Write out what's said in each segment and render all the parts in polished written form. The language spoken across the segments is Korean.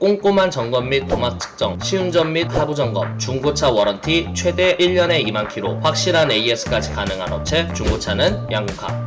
꼼꼼한 점검 및 도막 측정, 시운전 및 하부 점검, 중고차 워런티 최대 1년에 2만 킬로, 확실한 AS까지 가능한 업체, 중고차는 양국카.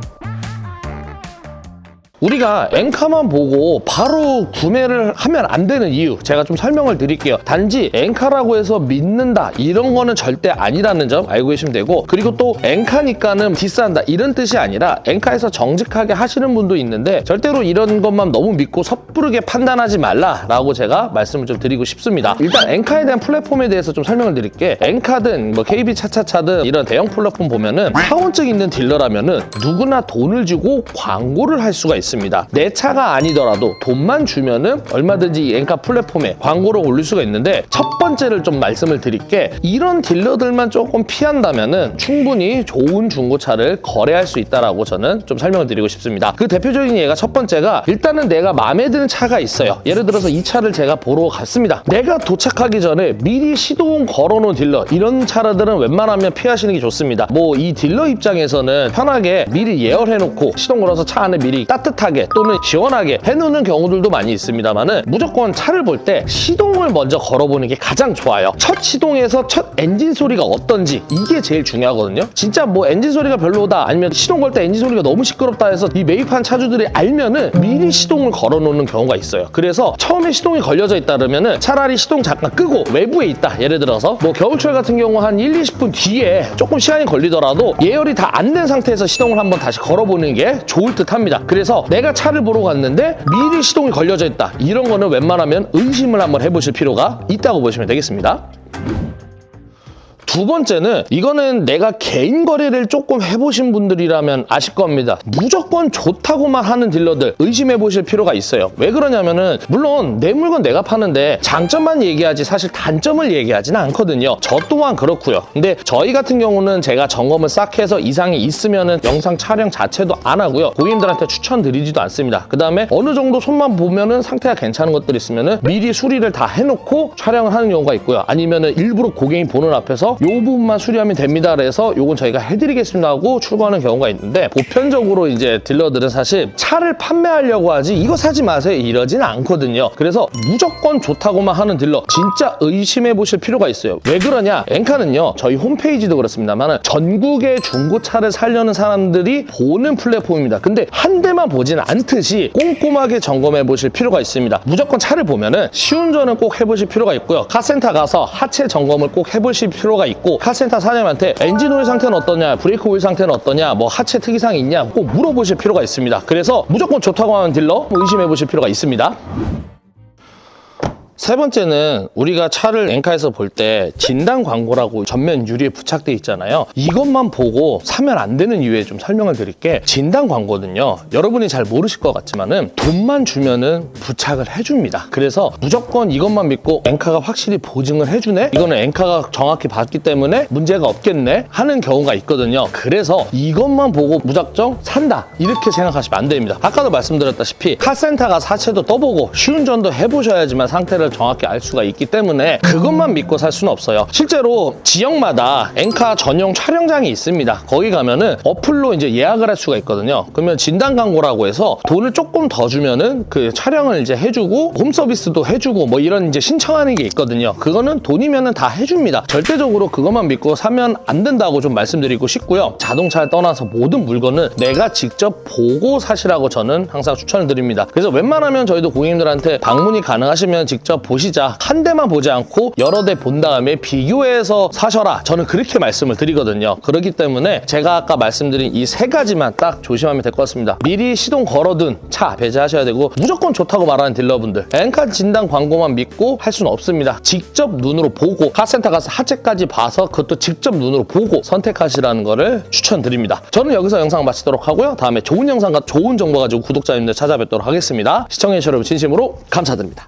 우리가 엔카만 보고 바로 구매를 하면 안 되는 이유 제가 좀 설명을 드릴게요. 단지 엔카라고 해서 믿는다 이런 거는 절대 아니라는 점 알고 계시면 되고, 그리고 또 엔카니까는 디스한다 이런 뜻이 아니라 엔카에서 정직하게 하시는 분도 있는데 절대로 이런 것만 너무 믿고 섣부르게 판단하지 말라라고 제가 말씀을 좀 드리고 싶습니다. 일단 엔카에 대한 플랫폼에 대해서 좀 설명을 드릴게. 엔카든 뭐 KB 차차차든 이런 대형 플랫폼 보면은 사원증 있는 딜러라면은 누구나 돈을 주고 광고를 할 수가 있습니다. 내 차가 아니더라도 돈만 주면은 얼마든지 이 엔카 플랫폼에 광고를 올릴 수가 있는데, 첫 번째를 좀 말씀을 드릴게, 이런 딜러들만 조금 피한다면은 충분히 좋은 중고차를 거래할 수 있다라고 저는 좀 설명을 드리고 싶습니다. 그 대표적인 예가 첫 번째가, 일단은 내가 마음에 드는 차가 있어요. 예를 들어서 이 차를 제가 보러 갔습니다. 내가 도착하기 전에 미리 시동 걸어놓은 딜러, 이런 차들은 웬만하면 피하시는 게 좋습니다. 뭐 이 딜러 입장에서는 편하게 미리 예열해놓고 시동 걸어서 차 안에 미리 따뜻하게 또는 시원하게 해놓는 경우들도 많이 있습니다만은, 무조건 차를 볼 때 시동을 먼저 걸어보는 게 가장 좋아요. 첫 시동에서 첫 엔진 소리가 어떤지, 이게 제일 중요하거든요. 진짜 뭐 엔진 소리가 별로다, 아니면 시동 걸 때 엔진 소리가 너무 시끄럽다 해서 이 매입한 차주들이 알면은 미리 시동을 걸어놓는 경우가 있어요. 그래서 처음에 시동이 걸려져 있다 그러면은 차라리 시동 잠깐 끄고 외부에 있다, 예를 들어서 뭐 겨울철 같은 경우 한 1, 20분 뒤에 조금 시간이 걸리더라도 예열이 다 안 된 상태에서 시동을 한번 다시 걸어보는 게 좋을 듯 합니다. 그래서 내가 차를 보러 갔는데 미리 시동이 걸려져 있다, 이런 거는 웬만하면 의심을 한번 해보실 필요가 있다고 보시면 되겠습니다. 두 번째는, 이거는 내가 개인 거래를 조금 해보신 분들이라면 아실 겁니다. 무조건 좋다고만 하는 딜러들 의심해 보실 필요가 있어요. 왜 그러냐면은, 물론 내 물건 내가 파는데 장점만 얘기하지 사실 단점을 얘기하지는 않거든요. 저 또한 그렇고요. 근데 저희 같은 경우는 제가 점검을 싹 해서 이상이 있으면은 영상 촬영 자체도 안 하고요. 고객님들한테 추천드리지도 않습니다. 그 다음에 어느 정도 손만 보면은 상태가 괜찮은 것들 있으면은 미리 수리를 다 해놓고 촬영을 하는 경우가 있고요. 아니면은 일부러 고객이 보는 앞에서 요 부분만 수리하면 됩니다, 그래서 요건 저희가 해드리겠습니다 하고 출고하는 경우가 있는데, 보편적으로 이제 딜러들은 사실 차를 판매하려고 하지 이거 사지 마세요 이러진 않거든요. 그래서 무조건 좋다고만 하는 딜러 진짜 의심해 보실 필요가 있어요. 왜 그러냐, 엔카는요 저희 홈페이지도 그렇습니다만 전국의 중고차를 사려는 사람들이 보는 플랫폼입니다. 근데 한 대만 보진 않듯이 꼼꼼하게 점검해 보실 필요가 있습니다. 무조건 차를 보면은 시운전은 꼭 해보실 필요가 있고요. 카센터 가서 하체 점검을 꼭 해보실 필요가 있고, 카센터 사장님한테 엔진 오일 상태는 어떠냐, 브레이크 오일 상태는 어떠냐, 뭐 하체 특이사항이 있냐 꼭 물어보실 필요가 있습니다. 그래서 무조건 좋다고 하는 딜러 의심해 보실 필요가 있습니다. 세 번째는, 우리가 차를 엔카에서 볼 때 진단 광고라고 전면 유리에 부착돼 있잖아요. 이것만 보고 사면 안 되는 이유에 좀 설명을 드릴게. 진단 광고는요, 여러분이 잘 모르실 것 같지만은 돈만 주면은 부착을 해줍니다. 그래서 무조건 이것만 믿고 엔카가 확실히 보증을 해주네, 이거는 엔카가 정확히 봤기 때문에 문제가 없겠네 하는 경우가 있거든요. 그래서 이것만 보고 무작정 산다 이렇게 생각하시면 안 됩니다. 아까도 말씀드렸다시피 카센터 가서 하체도 떠보고 시운전도 해보셔야지만 상태를 정확히 알 수가 있기 때문에 그것만 믿고 살 수는 없어요. 실제로 지역마다 엔카 전용 촬영장이 있습니다. 거기 가면은 어플로 이제 예약을 할 수가 있거든요. 그러면 진단 광고라고 해서 돈을 조금 더 주면은 그 촬영을 이제 해주고 홈 서비스도 해주고 뭐 이런 이제 신청하는 게 있거든요. 그거는 돈이면은 다 해줍니다. 절대적으로 그것만 믿고 사면 안 된다고 좀 말씀드리고 싶고요. 자동차를 떠나서 모든 물건은 내가 직접 보고 사시라고 저는 항상 추천을 드립니다. 그래서 웬만하면 저희도 고객님들한테 방문이 가능하시면 직접 보시자, 한 대만 보지 않고 여러 대 본 다음에 비교해서 사셔라, 저는 그렇게 말씀을 드리거든요. 그렇기 때문에 제가 아까 말씀드린 이 세 가지만 딱 조심하면 될 것 같습니다. 미리 시동 걸어둔 차 배제하셔야 되고, 무조건 좋다고 말하는 딜러분들 엔카 진단 광고만 믿고 할 수는 없습니다. 직접 눈으로 보고 카센터 가서 하체까지 봐서 그것도 직접 눈으로 보고 선택하시라는 거를 추천드립니다. 저는 여기서 영상 마치도록 하고요. 다음에 좋은 영상과 좋은 정보 가지고 구독자님들 찾아뵙도록 하겠습니다. 시청해주신 여러분 진심으로 감사드립니다.